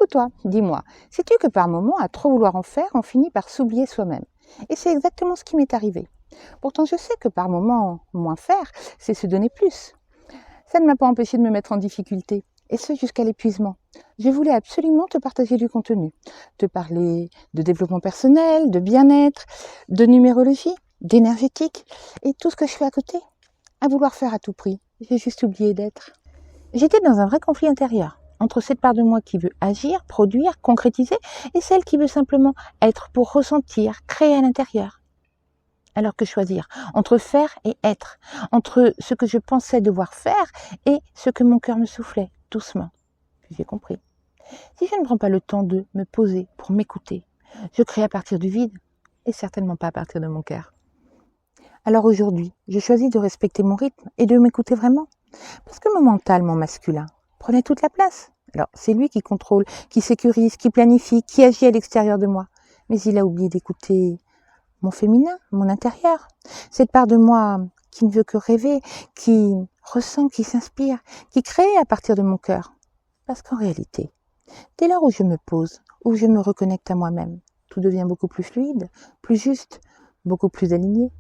toi, dis-moi, sais-tu que par moments, à trop vouloir en faire, on finit par s'oublier soi-même? Et c'est exactement ce qui m'est arrivé. Pourtant, je sais que par moments, moins faire, c'est se donner plus. Ça ne m'a pas empêché de me mettre en difficulté, et ce jusqu'à l'épuisement. Je voulais absolument te partager du contenu, te parler de développement personnel, de bien-être, de numérologie, d'énergétique, et tout ce que je fais à côté. À vouloir faire à tout prix, j'ai juste oublié d'être. J'étais dans un vrai conflit intérieur, entre cette part de moi qui veut agir, produire, concrétiser, et celle qui veut simplement être pour ressentir, créer à l'intérieur. Alors que choisir entre faire et être, entre ce que je pensais devoir faire et ce que mon cœur me soufflait, doucement. Puis j'ai compris. Si je ne prends pas le temps de me poser pour m'écouter, je crée à partir du vide et certainement pas à partir de mon cœur. Alors aujourd'hui, je choisis de respecter mon rythme et de m'écouter vraiment. Parce que mon mental, mon masculin, prenait toute la place. Alors c'est lui qui contrôle, qui sécurise, qui planifie, qui agit à l'extérieur de moi. Mais il a oublié d'écouter mon féminin, mon intérieur, cette part de moi qui ne veut que rêver, qui ressent, qui s'inspire, qui crée à partir de mon cœur. Parce qu'en réalité, dès lors où je me pose, où je me reconnecte à moi-même, tout devient beaucoup plus fluide, plus juste, beaucoup plus aligné.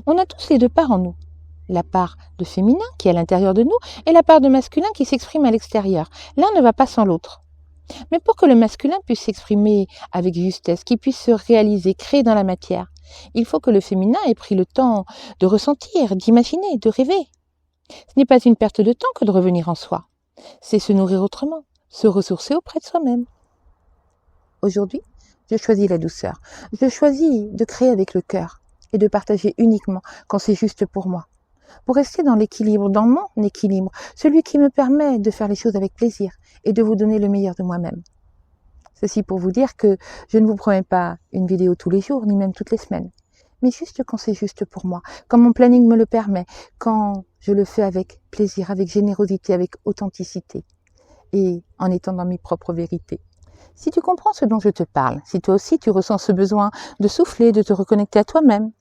On a tous les deux parts en nous. La part de féminin qui est à l'intérieur de nous et la part de masculin qui s'exprime à l'extérieur. L'un ne va pas sans l'autre. Mais pour que le masculin puisse s'exprimer avec justesse, qu'il puisse se réaliser, créer dans la matière, il faut que le féminin ait pris le temps de ressentir, d'imaginer, de rêver. Ce n'est pas une perte de temps que de revenir en soi. C'est se nourrir autrement, se ressourcer auprès de soi-même. Aujourd'hui, je choisis la douceur. Je choisis de créer avec le cœur et de partager uniquement quand c'est juste pour moi. Pour rester dans l'équilibre, dans mon équilibre, celui qui me permet de faire les choses avec plaisir et de vous donner le meilleur de moi-même. Ceci pour vous dire que je ne vous promets pas une vidéo tous les jours, ni même toutes les semaines, mais juste quand c'est juste pour moi, quand mon planning me le permet, quand je le fais avec plaisir, avec générosité, avec authenticité, et en étant dans mes propres vérités. Si tu comprends ce dont je te parle, si toi aussi tu ressens ce besoin de souffler, de te reconnecter à toi-même,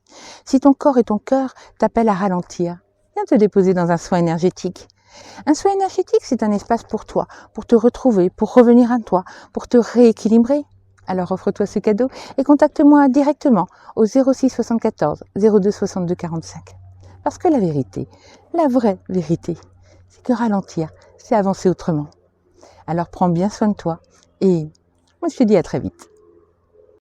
si ton corps et ton cœur t'appellent à ralentir, viens te déposer dans un soin énergétique. Un soin énergétique, c'est un espace pour toi, pour te retrouver, pour revenir à toi, pour te rééquilibrer. Alors offre-toi ce cadeau et contacte-moi directement au 06 74 02 62 45. Parce que la vérité, la vraie vérité, c'est que ralentir, c'est avancer autrement. Alors prends bien soin de toi et moi je te dis à très vite.